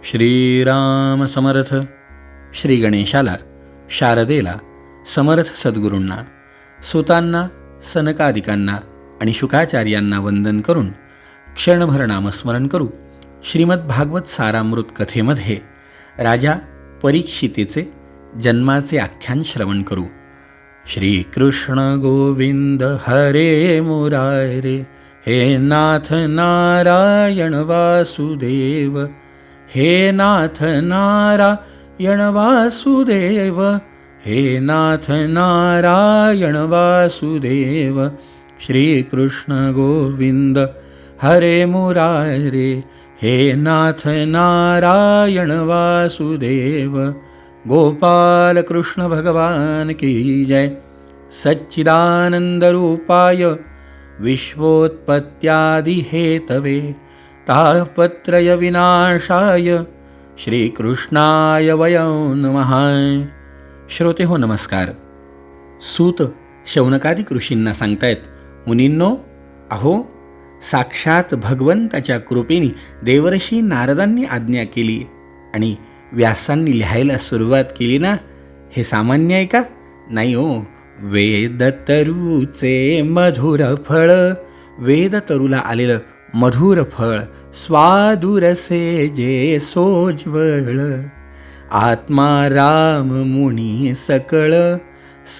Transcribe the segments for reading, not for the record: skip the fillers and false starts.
श्रीराम समर्थ. श्री गणेशाला, शारदेला, समर्थ सद्गुरूंना, सुतांना, सनकादिकांना आणि शुकाचार्यांना वंदन करून क्षणभर नामस्मरण करू. श्रीमद भागवत सारामृत कथेमध्ये राजा परीक्षितीचे जन्माचे आख्यान श्रवण करू. श्रीकृष्ण गोविंद हरे मुरारे, हे नाथ नारायण वासुदेव, हे नाथ नारायण वासुदेव, हे नाथ नारायण वासुदेव. श्रीकृष्ण गोविंद हरे मुरारे, हे नाथ नारायण वासुदेव. गोपाल कृष्ण भगवान की जय. सच्चिदानंद रूपाय विश्वोत्पत्त्यादि हेतवे, तापत्रय विनाशाय श्रीकृष्णाय वयं नमः. श्रोते हो, नमस्कार. सूत शौनकादिक ऋषींना सांगतायत, मुनींनो, अहो, साक्षात भगवंताच्या कृपेने देवर्षी नारदांनी आज्ञा केली आणि व्यासांनी लिहायला सुरुवात केली ना, हे सामान्य आहे का? नाही हो. वेदतरूचे मधुर फळ, वेदतरूला आलेलं मधुर फळ, स्वादुरसे जे सोज्वळ, आत्मा राम मुनी सकळ,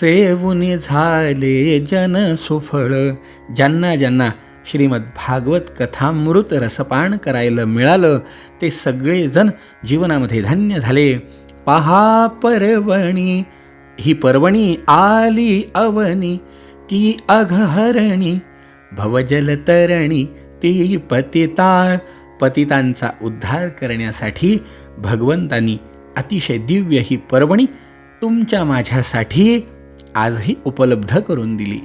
सेवुनी झाले जन सुफळ. ज्यांना ज्यांना श्रीमद भागवत कथामृत रसपान करायला मिळालं ते सगळेजण जीवनामध्ये धन्य झाले. पहा पर्वणी, ही पर्वणी आली अवनी, की अघहरणी भवजलतरणी, ती पतितांचा उद्धार करण्यासाठी भगवंतांनी अतिशय दिव्य ही पर्वणी तुमच्या माझ्यासाठी आजही उपलब्ध करून दिली.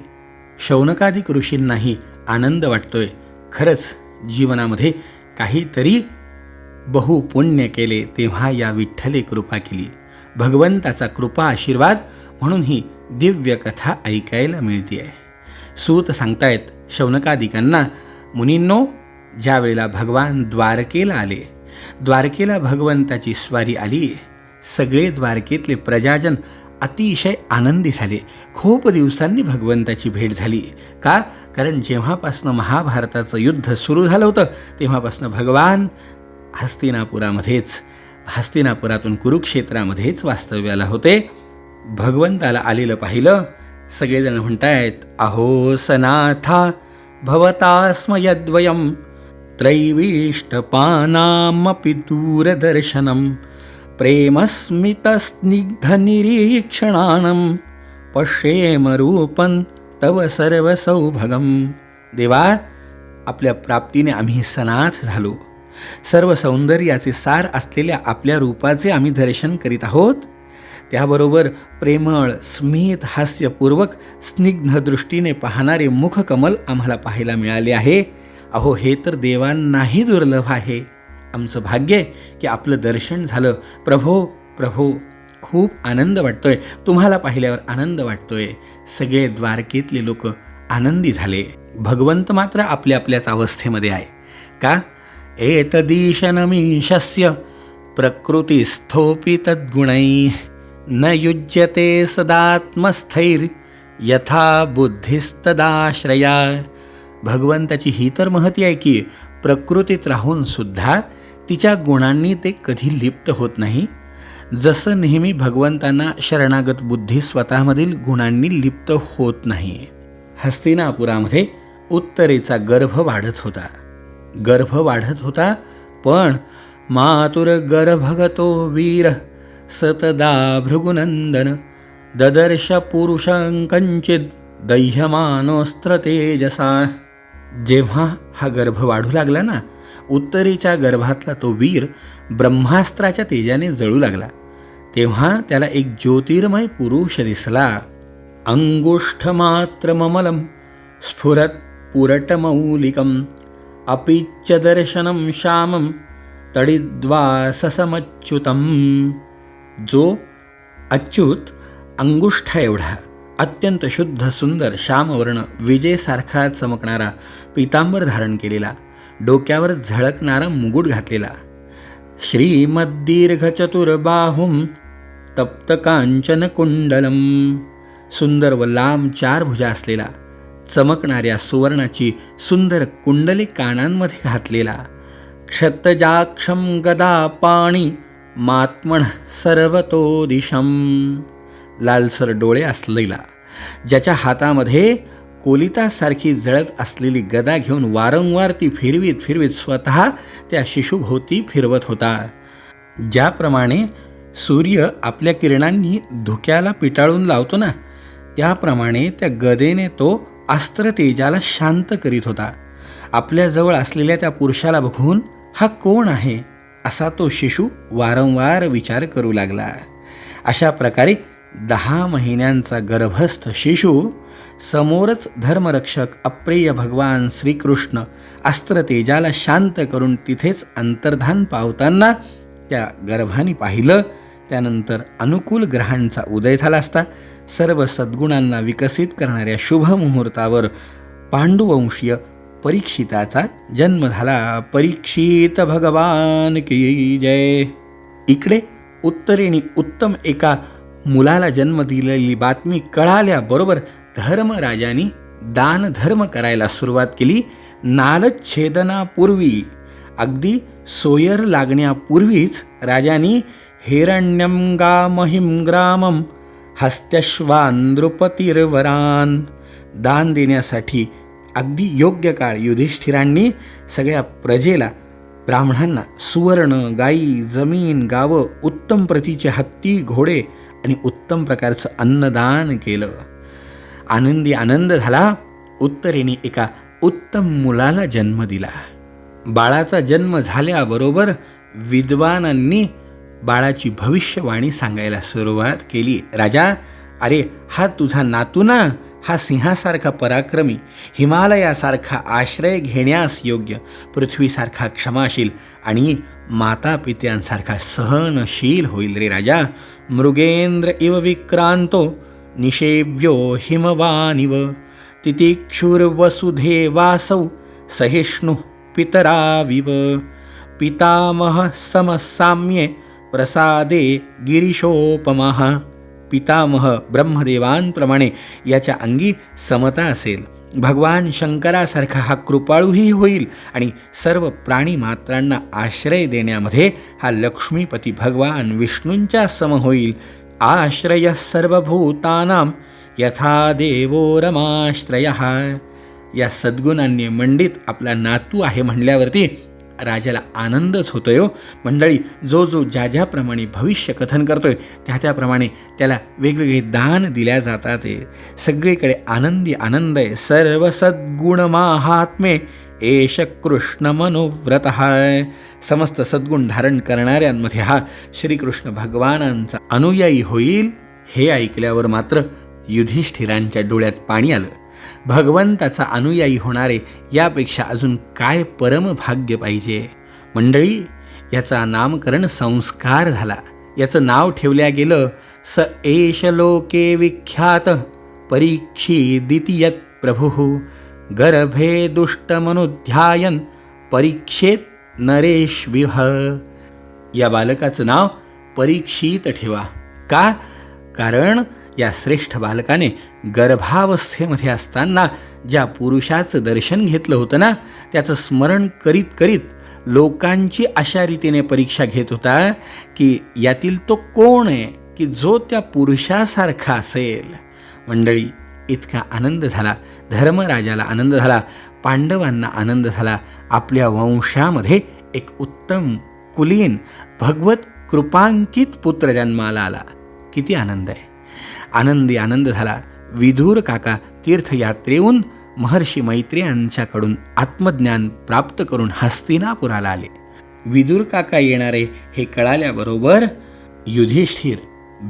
शौनकादिक ऋषींनाही आनंद वाटतोय. खरंच जीवनामध्ये काहीतरी बहुपुण्य केले तेव्हा या विठ्ठले कृपा केली. भगवंताचा कृपा आशीर्वाद म्हणून ही दिव्य कथा ऐकायला मिळते आहे. सूत सांगतायत शौनकादिकांना, मुनींनो, ज्या वेळेला भगवान द्वारकेला आले, द्वारकेला भगवंताची स्वारी आली, सगळे द्वारकेतले प्रजाजन अतिशय आनंदी झाले. खूप दिवसांनी भगवंताची भेट झाली. का? कारण जेव्हापासनं महाभारताचं युद्ध सुरू झालं होतं तेव्हापासनं भगवान हस्तिनापुरातून कुरुक्षेत्रामध्येच वास्तव्याला होते. भगवंताला आलेलं पाहिलं. सगळेजण म्हणतायत, अहो सनाथा भवतास्म यद्वयं त्रैविष्टपानामपि दूरदर्शनं, प्रेमस्मितस्निग्धनिरीक्षणानं पश्येम रूपं तव सर्वसौभगं. देवा, आपल्या प्राप्तीने आम्ही सनाथ झालो. सर्व सौंदर्याचे सार असलेल्या आपल्या रूपाचे आम्ही दर्शन करीत आहोत. त्याबरोबर प्रेमळ, स्मित, हास्यपूर्वक, स्निग्ध दृष्टीने पाहणारे मुखकमल आम्हाला पाहायला मिळाले आहे. अहो, हे तर देवांनाही दुर्लभ आहे. आमचं भाग्य आहे की आपलं दर्शन झालं. प्रभो प्रभो, खूप आनंद वाटतोय. तुम्हाला पाहिल्यावर आनंद वाटतोय. सगळे द्वारकेतले लोक आनंदी झाले. भगवंत मात्र आपल्या आपल्याच अवस्थेमध्ये आहे. का? एतदीशनमीशस्य प्रकृतिस्थोपि तद्गुणैः, न युज्यते सदात्मस्थैर् यथा बुद्धिस्तदाश्रया. भगवंताची ही तर महती आहे की प्रकृतीत राहून सुद्धा तिच्या गुणांनी ते कधी लिप्त होत नाही. जसं नेहमी भगवंतांना शरणागत बुद्धी स्वतःमधील गुणांनी लिप्त होत नाही. हस्तिनापुरामध्ये उत्तरेचा गर्भ वाढत होता. पण मातुर गर्भगतो वीर सतदा भृगुनंदन, ददर्श पुरुषं कंचित दह्यमानोस्त्र तेजसा. जेव्हा हा गर्भ वाढू लागला ना, उत्तरेच्या गर्भातला तो वीर ब्रह्मास्त्राच्या तेजाने जळू लागला. तेव्हा त्याला एक ज्योतिर्मय पुरुष दिसला. अंगुष्ठमात्रममलं स्फुरत पुरटमौलिकं, अपीच्च दर्शनं श्यामं तडिद्वाससमच्युतं. जो अच्युत अंगुष्ठा एवढा अत्यंत शुद्ध सुंदर श्यामवर्ण विजेसारखा चमकणारा पीतांबर धारण केलेला, डोक्यावर झळकणारा मुकुट घातलेला, श्रीमद्दीर्घचतुर्बाहुं तप्तकाञ्चनकुण्डलं. सुंदर व लांब 4 भुजा असलेला, चमकणाऱ्या सुवर्णाची सुंदर कुंडले कानांमध्ये घातलेला, क्षतजाक्षं गदापाणी मात्मन सर्वतो दिशं. लालसर डोळे असलेला, ज्याच्या हातामध्ये कोलितासारखी जळत असलेली गदा घेऊन वारंवार ती फिरवीत फिरवीत स्वतः त्या शिशुभोवती फिरवत होता. ज्याप्रमाणे सूर्य आपल्या किरणांनी धुक्याला पिटाळून लावतो ना, त्याप्रमाणे त्या गदेने तो अस्त्र तेजाला शांत करीत होता. आपल्याजवळ असलेल्या त्या पुरुषाला बघून हा कोण आहे असा तो शिशू वारंवार विचार करू लागला. अशा प्रकारे 10 महिन्यांचा गर्भस्थ शिशू समोरच धर्मरक्षक अप्रिय भगवान श्रीकृष्ण अस्त्र तेजाला शांत करून तिथेच अंतर्धान पावताना त्या गर्भाने पाहिलं. त्यानंतर अनुकूल ग्रहांचा उदय झाला असता सर्व सद्गुणांना विकसित करणाऱ्या शुभ मुहूर्तावर पांडुवंशीय परीक्षिताचा जन्म झाला. परीक्षित भगवान की जय. इकडे उत्तरेने उत्तम एका मुलाला जन्म दिलेली बातमी कळाल्याबरोबर धर्मराजांनी दान धर्म करायला सुरुवात केली. नालच्छेदनापूर्वी, अगदी सोयर लागण्यापूर्वीच राजांनी हिरण्यं गामहिं ग्रामं हस्त्यश्वानृपतिर्वरान दान देण्यासाठी अगदी योग्य काळ युधिष्ठिरांनी सगळ्या प्रजेला, ब्राह्मणांना सुवर्ण, गायी, जमीन, गावं, उत्तम प्रतीचे हत्ती, घोडे आणि उत्तम प्रकारचं अन्नदान केलं. आनंदी आनंद झाला. उत्तरेने एका उत्तम मुलाला जन्म दिला. बाळाचा जन्म झाल्याबरोबर विद्वानांनी बाळाची भविष्यवाणी सांगायला सुरुवात केली. राजा, अरे हा तुझा नातू ना, हा सिंहासारखा पराक्रमी, हिमालयासारखा आश्रय घेण्यास योग्य, पृथ्वीसारखा क्षमाशील आणि मातापित्यांसारखा सहनशील होईल रे राजा. मृगेंद्र इव विक्रांतो निषेव्यो हिमवानिव तितिक्षुर्वसुधेवासौ सहिष्णु पितराविव पितामह समसाम्ये प्रसादे गिरीशोपमः. पितामह ब्रह्मदेवांप्रमाणे याच्या अंगी समता असेल. भगवान शंकरासारखा हा कृपाळूही होईल आणि सर्व प्राणीमात्रांना आश्रय देण्यामध्ये हा लक्ष्मीपती भगवान विष्णूंच्या सम होईल. आश्रय सर्वभूतानां यथा देवो रमाश्रयः. या सद्गुणांनी मंडित आपला नातू आहे म्हणल्यावरती राजाला आनंदच होतोय. मंडळी, जो जो ज्याप्रमाणे भविष्य कथन करतोय त्याप्रमाणे त्याला वेगवेगळे दान दिल्या जातात. सगळीकडे आनंदी आनंद आहे. सर्व सद्गुण महात्मे एष कृष्ण मनोव्रत. समस्त सद्गुण धारण करणाऱ्यांमध्ये हा श्रीकृष्ण भगवानांचा अनुयायी होईल. हे ऐकल्यावर मात्र युधिष्ठिरांच्या डोळ्यात पाणी आलं. भगवंताचा अनुयायी होणारे यापेक्षा अजून काय परमभाग्य पाहिजे. मंडळी, याचा नामकरण संस्कार झाला. याचं नाव ठेवल्या गेलं स एष लोके विख्यात परीक्षिदिति प्रभु गर्भे दुष्टमनुध्यायन परीक्षेत नरेश विह. या बालकाचं नाव परीक्षित ठेवा. का? कारण या श्रेष्ठ बालकाने गर्भावस्थेमध्ये असताना ज्या पुरुषाचं दर्शन घेतलं होतं ना, त्याचं स्मरण करीत करीत लोकांची अशा रीतीने परीक्षा घेत होता की यातील तो कोण आहे की जो त्या पुरुषासारखा असेल. मंडळी, इतका आनंद झाला. धर्मराजाला आनंद झाला, पांडवांना आनंद झाला. आपल्या वंशामध्ये एक उत्तम कुलीन भगवत कृपांकित पुत्र जन्माला आला. किती आनंद आहे. आनंदी आनंद झाला. विदुर काका तीर्थयात्रेहून महर्षी मैत्री यांच्याकडून आत्मज्ञान प्राप्त करून हस्तिनापुराला आले. विदुर काका येणारे हे कळाल्याबरोबर युधिष्ठिर,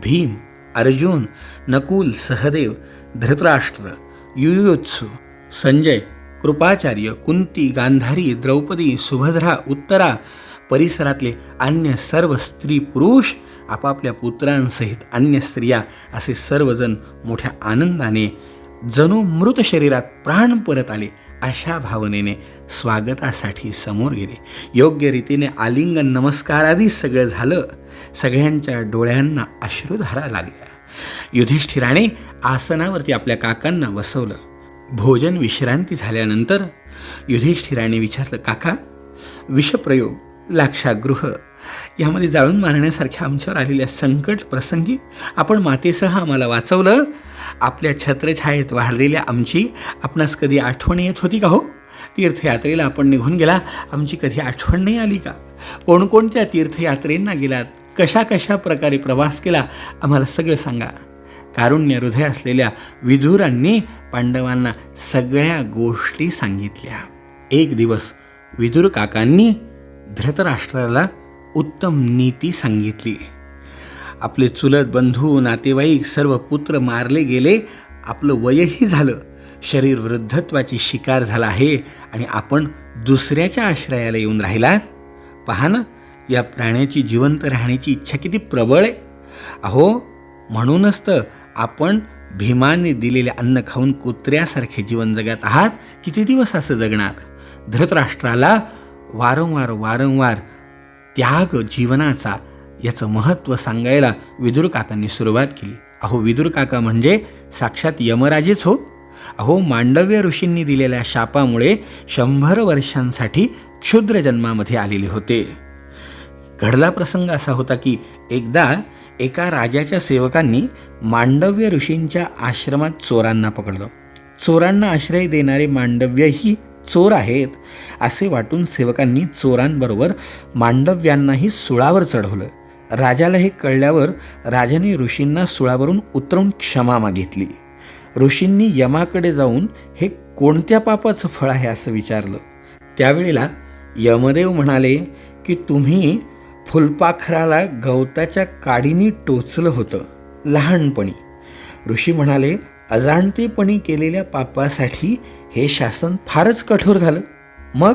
भीम, अर्जुन, नकुल, सहदेव, धृतराष्ट्र, युयुत्सु, संजय, कृपाचार्य, कुंती, गांधारी, द्रौपदी, सुभद्रा, उत्तरा, परिसरातले अन्य सर्व स्त्री पुरुष, आपापल्या पुत्रांसहित अन्य स्त्रिया असे सर्वजण मोठ्या आनंदाने जणू मृत शरीरात प्राण परत आले अशा भावनेने स्वागतासाठी समोर गेले. योग्य रीतीने आलिंगन नमस्कार आधी सगळं झालं. सगळ्यांच्या डोळ्यांना अश्रुधारा लागल्या. युधिष्ठिराने आसनावरती आपल्या काकांना बसवलं. भोजन विश्रांती झाल्यानंतर युधिष्ठिराने विचारलं, काका, विषप्रयोग, लाक्षागृह यामध्ये जाळून मारण्यासारख्या आमच्यावर आलेल्या संकट प्रसंगी आपण मातेसह आम्हाला वाचवलं. आपल्या छत्रछायेत वाढलेल्या आमची आपणास कधी आठवण येत होती का हो? तीर्थयात्रेला आपण निघून गेला, आमची कधी आठवण नाही आली का? कोणकोणत्या तीर्थयात्रेंना गेलात, कशा कशा प्रकारे प्रवास केला, आम्हाला सगळं सांगा. कारुण्य हृदय असलेल्या विदुरांनी पांडवांना सगळ्या गोष्टी सांगितल्या. एक दिवस विदुर काकांनी धृतराष्ट्राला उत्तम नीती सांगितली. आपले चुलत बंधू नातेवाईक सर्व पुत्र मारले गेले, आपलं वयही झालं, शरीर वृद्धत्वाची शिकार झाला आहे आणि आपण दुसऱ्याच्या आश्रयाला येऊन राहिलात. पहा ना, या प्राण्याची जिवंत राहण्याची इच्छा किती प्रबळ आहे. अहो, म्हणूनच तर आपण भीमाने दिलेले अन्न खाऊन कुत्र्यासारखे जीवन जगत आहात. किती दिवस असं जगणार? धृतराष्ट्राला वारंवार त्याग जीवनाचा याचं महत्त्व सांगायला विदुर काकांनी सुरुवात केली. अहो, विदुर काका म्हणजे साक्षात यमराजेच हो. अहो, मांडव्य ऋषींनी दिलेल्या शापामुळे 100 वर्षांसाठी क्षुद्र जन्मामध्ये आलेले होते. घडला प्रसंग असा होता की एकदा एका राजाच्या सेवकांनी मांडव्य ऋषींच्या आश्रमात चोरांना पकडलं. चोरांना आश्रय देणारे मांडव्यही चोर आहेत असे वाटून सेवकांनी चोरांबरोबर मांडव्यांनाही सुळावर चढवलं. राजाला हे कळल्यावर राजाने ऋषींना सुळावरून उतरवून क्षमा मागितली. ऋषींनी यमाकडे जाऊन हे कोणत्या पापाचं फळ आहे असं विचारलं. त्यावेळेला यमदेव म्हणाले की तुम्ही फुलपाखराला गवताच्या काडीने टोचलं होतं लहानपणी. ऋषी म्हणाले, अजाणतेपणी केलेल्या पापासाठी हे शासन फारच कठोर झालं. मग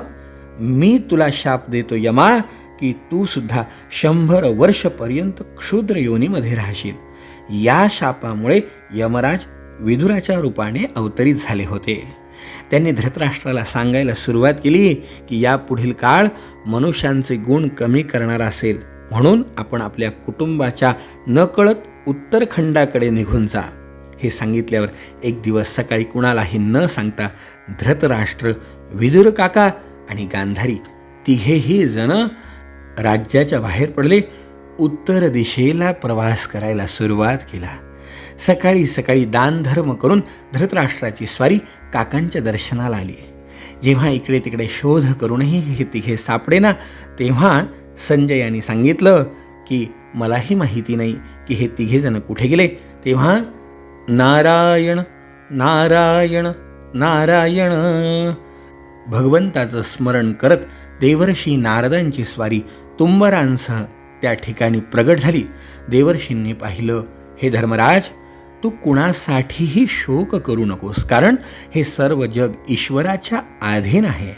मी तुला शाप देतो यमा की तू सुद्धा 100 वर्षपर्यंत क्षुद्र योनीमध्ये राहशील. या शापामुळे यमराज विदुराच्या रूपाने अवतरित झाले होते. त्यांनी धृतराष्ट्राला सांगायला सुरुवात केली की या पुढील काळ मनुष्यांचे गुण कमी करणारा असेल, म्हणून आपण आपल्या कुटुंबाच्या नकळत उत्तरखंडाकडे निघून जा. हे सांगितल्यावर एक दिवस सकाळी कुणालाही न सांगता धृतराष्ट्र, विदुर काका आणि गांधारी तिघेही जण राज्याच्या बाहेर पडले. उत्तर दिशेला प्रवास करायला सुरुवात केला. सकाळी सकाळी दानधर्म करून धृतराष्ट्राची स्वारी काकांच्या दर्शनाला आली. जेव्हा इकडे तिकडे शोध करूनही हे तिघे सापडेना, तेव्हा संजय यांनी सांगितलं की मलाही माहिती नाही की हे तिघेजण कुठे गेले. तेव्हा नारायण नारायण नारायण भगवंताचं स्मरण करत देवर्षी नारदांची स्वारी तुंबरांसह त्या ठिकाणी प्रगट झाली. देवर्षींनी पाहिलं, हे धर्मराज, तू कुणासाठीही शोक करू नकोस, कारण हे सर्व जग ईश्वराच्या अधीन आहे.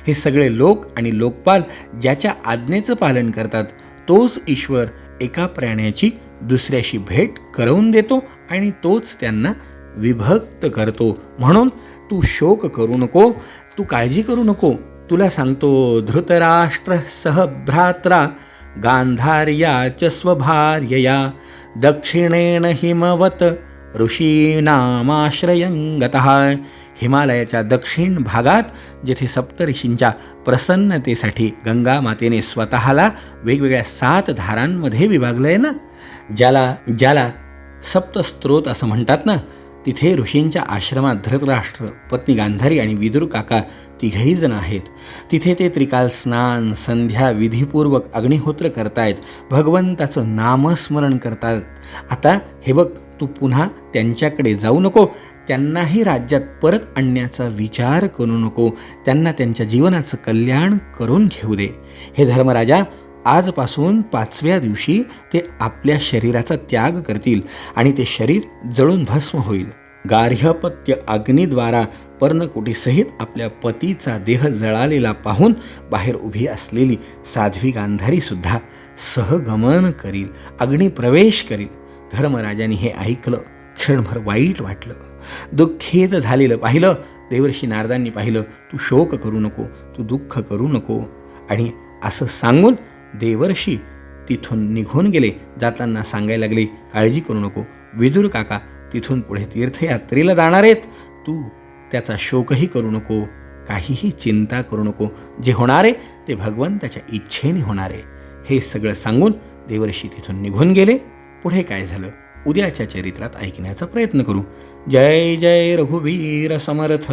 हे सगळे लोक आणि लोकपाल ज्याच्या आज्ञेचं पालन करतात, तोच ईश्वर एका प्राण्याची दुसऱ्याशी भेट करवून देतो आणि तोच त्यांना विभक्त करतो. म्हणून तू शोक करू नको, तू काळजी करू नको. तुला सांगतो, धृतराष्ट्र सहभ्रात्रा गांधार्या च स्वभार्यया दक्षिणेन हिमवत ऋषीणामाश्रयं गतः. हिमालयाच्या दक्षिण भागात जेथे सप्तऋषींच्या प्रसन्नतेसाठी गंगा मातेने स्वतःला वेगवेगळ्या 7 धारांमध्ये विभागलं आहे ना, ज्याला सप्तस्त्रोत असं म्हणतात ना, तिथे ऋषींच्या आश्रमात धृतराष्ट्र, पत्नी गांधारी आणि विदुर काका तिघही जण आहेत. तिथे ते त्रिकाल स्नान, संध्या विधीपूर्वक अग्निहोत्र करतायत, भगवंताचं नामस्मरण करतात. आता हे बघ, तू पुन्हा त्यांच्याकडे जाऊ नको, त्यांनाही राज्यात परत आणण्याचा विचार करू नको, त्यांना त्यांच्या जीवनाचं कल्याण करून घेऊ दे. हे धर्मराजा, आजपासून 5व्या दिवशी ते आपल्या शरीराचा त्याग करतील आणि ते शरीर जळून भस्म होईल. गार्हपत्य अग्निद्वारा पर्णकुटीसहित आपल्या पतीचा देह जळालेला पाहून बाहेर उभी असलेली साध्वी गांधारी सुद्धा सहगमन करील, अग्निप्रवेश करील. धर्मराजाने हे ऐकलं, क्षणभर वाईट वाटलं, दुःखित झालेलं पाहिलं. देवर्षी नारदांनी पाहिलं. तू शोक करू नको, तू दुःख करू नको. आणि असं सांगून देवर्षी तिथून निघून गेले. जाताना सांगायला लागले, काळजी करू नको विदुर काका, तिथून पुढे तीर्थयात्रेला जाणार आहेत. तू त्याचा शोकही करू नको, काहीही चिंता करू नको. जे होणार आहे ते भगवंताच्या इच्छेने होणार आहे. हे सगळं सांगून देवर्षी तिथून निघून गेले. पुढे काय झालं उद्याच्या चरित्रात ऐकण्याचा प्रयत्न करू. जय जय रघुवीर समर्थ.